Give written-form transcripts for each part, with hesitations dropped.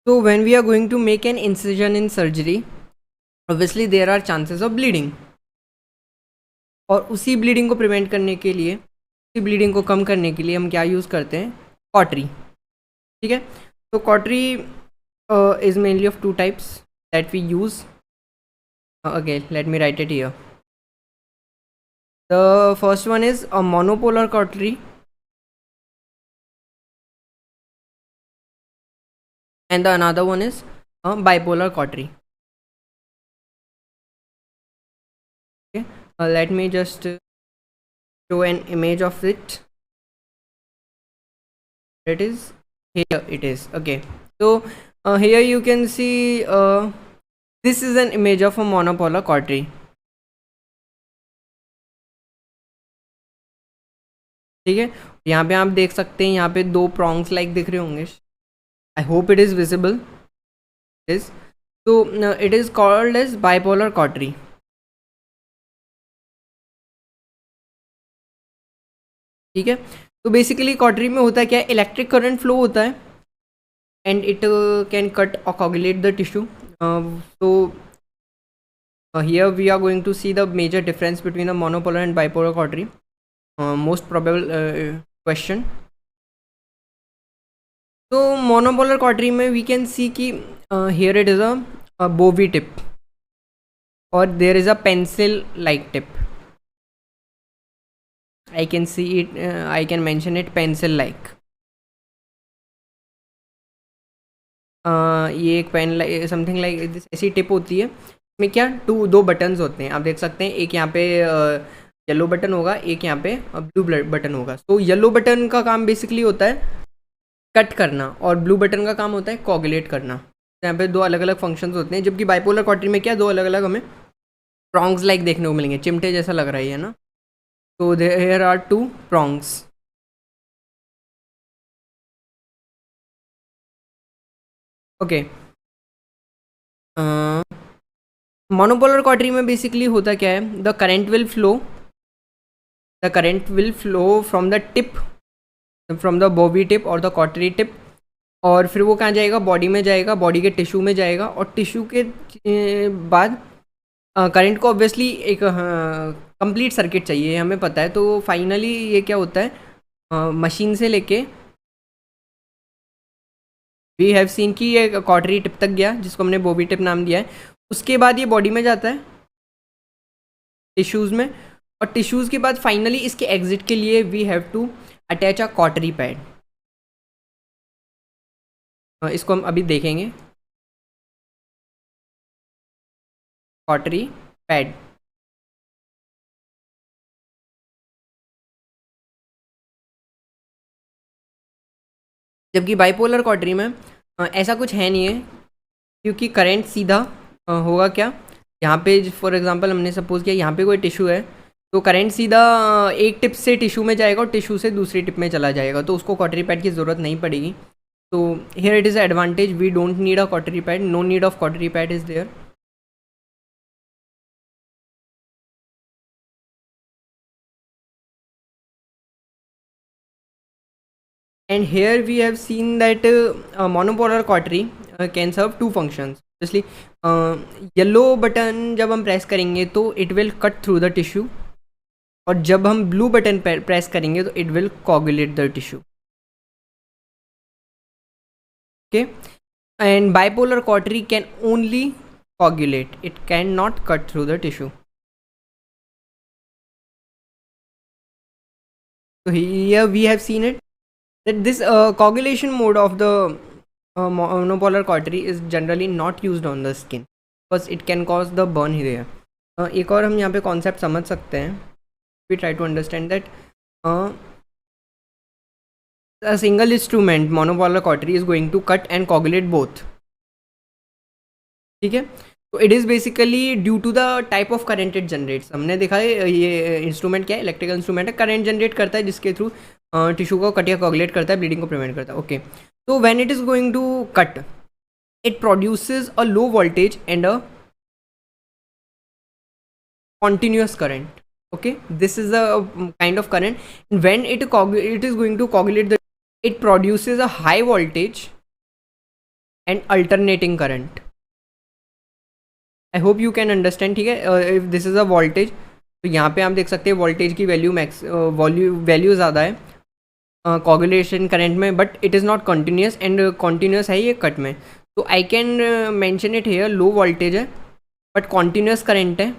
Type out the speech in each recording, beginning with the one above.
So when we are going to make an incision in surgery, obviously there are chances of bleeding. और उसी bleeding को prevent करने के लिए, उसी ब्लीडिंग को कम करने के लिए हम क्या यूज़ करते हैं? कॉटरी. ठीक है. तो cautery is mainly of 2 types that we use. Again let me write it here. The first one is a monopolar cautery and the another one is a bipolar cautery. Okay, let me just show an image of it. It is here. It is okay. So here you can see this is an image of a monopolar cautery. ठीक है. यहाँ पे आप देख सकते हैं, यहाँ पे 2 prongs like दिख रहे होंगे. I hope it is visible. It is. So it is called as bipolar cautery. ठीक है. तो बेसिकली कॉटरी में होता है क्या? इलेक्ट्रिक करंट फ्लो होता है एंड इट कैन कट और coagulate the tissue. So here we are going to see the major difference between a monopolar and bipolar cautery. Most probable question. तो monopolar cautery में we can see कि here it is a bowie tip or there is a pencil like tip. I can see it, I can mention it pencil like. ये एक pen like something like ऐसी tip होती है. इसमें क्या 2 buttons होते हैं, आप देख सकते हैं. एक यहाँ पे येलो बटन होगा, एक यहाँ पे ब्लू बटन होगा. तो येलो बटन का काम बेसिकली होता है कट करना और ब्लू बटन का काम होता है कोगुलेट करना. तो यहाँ पे 2 अलग अलग फंक्शंस होते हैं. जबकि बाइपोलर कॉटरी में क्या 2 अलग अलग हमें प्रॉन्ग्स लाइक देखने को मिलेंगे. चिमटे जैसा लग रहा है ना. तो there are 2 prongs. Okay. Monopolar cautery में बेसिकली होता क्या है? The current will flow from the tip, from the Bovie tip और द कॉटरी टिप. और फिर वो कहाँ जाएगा? बॉडी में जाएगा, बॉडी के टिश्यू में जाएगा. और टिश्यू के बाद करंट को ऑब्वियसली एक कंप्लीट सर्किट चाहिए, हमें पता है. तो फाइनली ये क्या होता है? मशीन से लेके वी हैव सीन कि ये कॉटरी टिप तक गया, जिसको हमने बोवी टिप नाम दिया है. उसके बाद ये बॉडी में जाता है टिश्यूज़ में. और टिश्यूज़ के बाद फाइनली इसके एग्जिट के लिए we have to attach a cautery pad. इसको हम अभी देखेंगे. Cautery pad. जबकि बाइपोलर कॉटरी में ऐसा कुछ है नहीं है, क्योंकि करंट सीधा होगा क्या? यहाँ पे फॉर एग्जांपल हमने सपोज किया यहाँ पे कोई टिश्यू है, तो करंट सीधा एक टिप से टिश्यू में जाएगा और टिश्यू से दूसरी टिप में चला जाएगा. तो उसको कॉटरी पैड की ज़रूरत नहीं पड़ेगी. तो here it is advantage. We don't need a cautery pad. No need of cautery pad is there. And here we have seen that monopolar cautery can serve 2 functions. Obviously yellow button जब हम press करेंगे तो it will cut through the tissue, और जब हम blue button press करेंगे तो it will coagulate the tissue. Okay. And bipolar cautery can only coagulate, it can not cut through the tissue. So here we have seen it that this coagulation mode of the monopolar cautery is generally not used on the skin because it can cause the burn here. एक और हम यहाँ पे concept समझ सकते हैं. We try to understand that a single instrument monopolar cautery is going to cut and coagulate both. ठीक है. तो it is basically due to the type of current it generates. हमने देखा है ये इंस्ट्रूमेंट क्या है? इलेक्ट्रिकल इंस्ट्रूमेंट है. करंट जनरेट करता है जिसके थ्रू टिश्यू को कट या कोगुलेट करता है, ब्लीडिंग को प्रिवेंट करता है. ओके. तो when it is going to cut, it produces a low voltage and a continuous current. Okay, this is a kind of current. And when it is going to coagulate the, it produces a high voltage and alternating current. I hope you can understand. ठीक है, if this is a voltage, तो यहाँ पे आप देख सकते हैं voltage की वैल्यू वैल्यू ज़्यादा है कोगुलेशन करंट में, but it is not continuous, and continuous है ये कट में. तो I can mention it here, low voltage है बट कंटिन्यूस करंट है,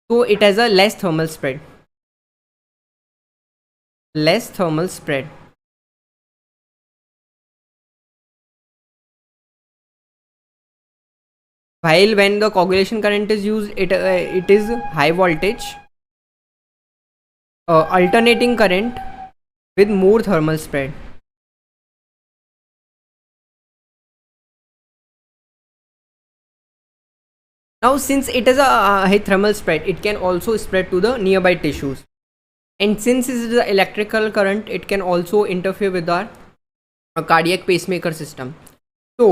तो it has a less thermal spread. Less thermal spread. While when the coagulation current is used, it is high voltage, alternating current with more thermal spread. Now, since it is a high thermal spread, it can also spread to the nearby tissues. And since it is the electrical current, it can also interfere with our cardiac pacemaker system. So,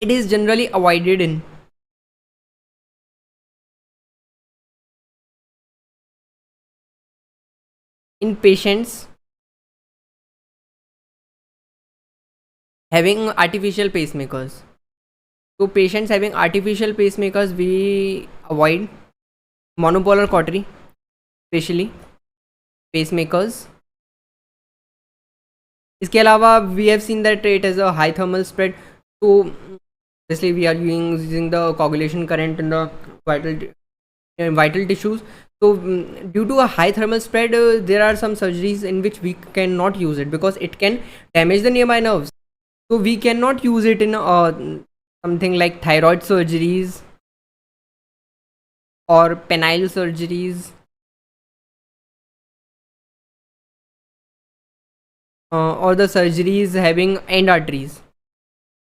it is generally avoided in patients having artificial pacemakers. So, patients having artificial pacemakers, we avoid monopolar cautery, especially pacemakers. इसके अलावा we have seen that it has a high thermal spread, तो obviously we are using the coagulation current in the vital tissues. So due to a high thermal spread, there are some surgeries in which we cannot use it because it can damage the nearby nerves. So we cannot use it in something like thyroid surgeries or penile surgeries, or the surgeries having end arteries.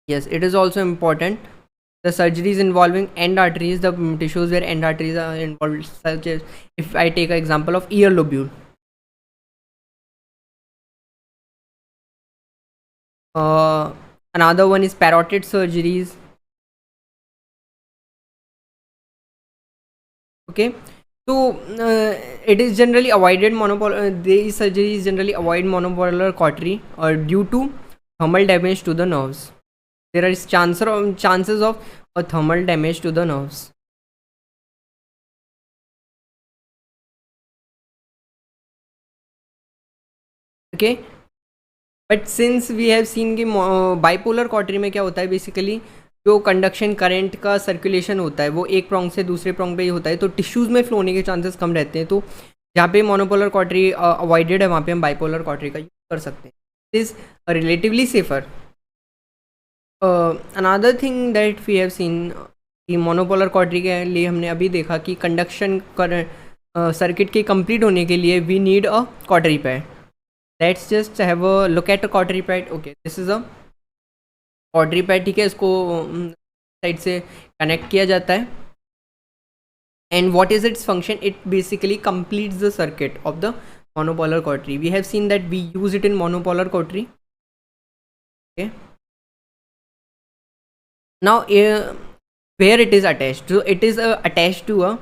Yes, it is also important. The surgeries involving end arteries, the tissues where end arteries are involved, such as if I take an example of ear lobule. Another one is parotid surgeries. Okay, so it is generally avoided these surgeries generally avoid monopolar cautery due to thermal damage to the nerves. There is chances of a thermal damage to the nerves. Okay, but since we have seen कि bipolar cautery में क्या होता है, basically जो conduction current का circulation होता है वो एक प्रोंग से दूसरे प्रोंग पे ही होता है, तो टिश्यूज़ में फ्लो होने के चांसेस कम रहते हैं. तो जहाँ पे मोनोपोलर कॉटरी अवॉइडेड है वहाँ पे हम बाइपोलर कॉटरी का यूज़ कर सकते हैं. It is relatively safer. Another thing that we have seen कि मोनोपोलर कॉटरी के लिए हमने अभी देखा कि कंडक्शन सर्किट के कंप्लीट होने के लिए we need a cautery pad. Let's just have a look at a cautery pad. Okay, this is a cautery pad. ठीक है, इसको साइड से कनेक्ट किया जाता है. And what is its function? It basically completes the circuit of the monopolar cautery. We have seen that we use it in monopolar cautery. Okay. Now, where it is attached? So it is attached to a.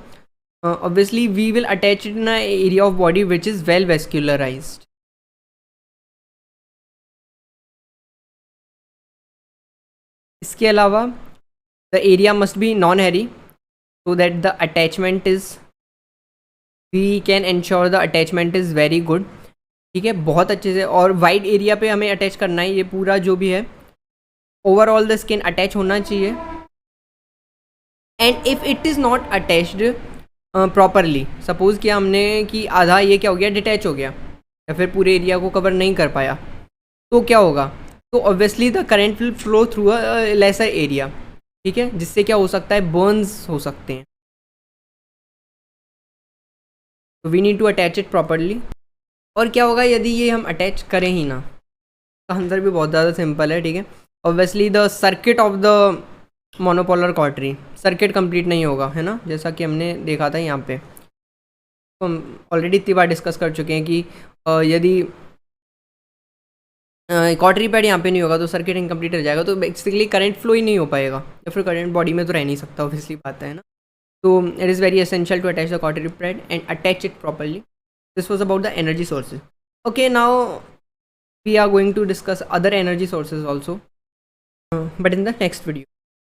Obviously, we will attach it in an area of body which is well vascularized. इसके अलावा the area must be non hairy so that the attachment is we can ensure the attachment is very good. ठीक है, बहुत अच्छे से, और wide area पे हमें अटैच करना है. ये पूरा जो भी है ओवरऑल द स्किन अटैच होना चाहिए. And if it is not attached properly, suppose किया हमने कि आधा ये क्या हो गया, डिटैच हो गया, या फिर पूरे एरिया को कवर नहीं कर पाया, तो क्या होगा? तो obviously the current will flow through a lesser area. ठीक है, जिससे क्या हो सकता है, बर्न्स हो सकते हैं. तो we need to attach it properly. और क्या होगा यदि ये हम अटैच करें ही ना? तो आंसर भी बहुत ज़्यादा सिंपल है. ठीक है, obviously the circuit of the monopolar cautery, circuit complete नहीं होगा, है ना, जैसा कि हमने देखा था यहाँ पे. तो हम ऑलरेडी इतनी बार डिस्कस कर चुके हैं कि यदि कॉटरी पैड यहाँ पे नहीं होगा तो सर्किट इनकम्प्लीट रह जाएगा, तो बेसिकली करंट फ्लो ही नहीं हो पाएगा, या फिर करंट बॉडी में तो रह नहीं सकता, ऑब्वियसली बात है ना. तो it is very essential to attach the cautery pad and attach it properly. This was about the energy sources. Okay, now we are going to discuss other energy sources also. but in the next video.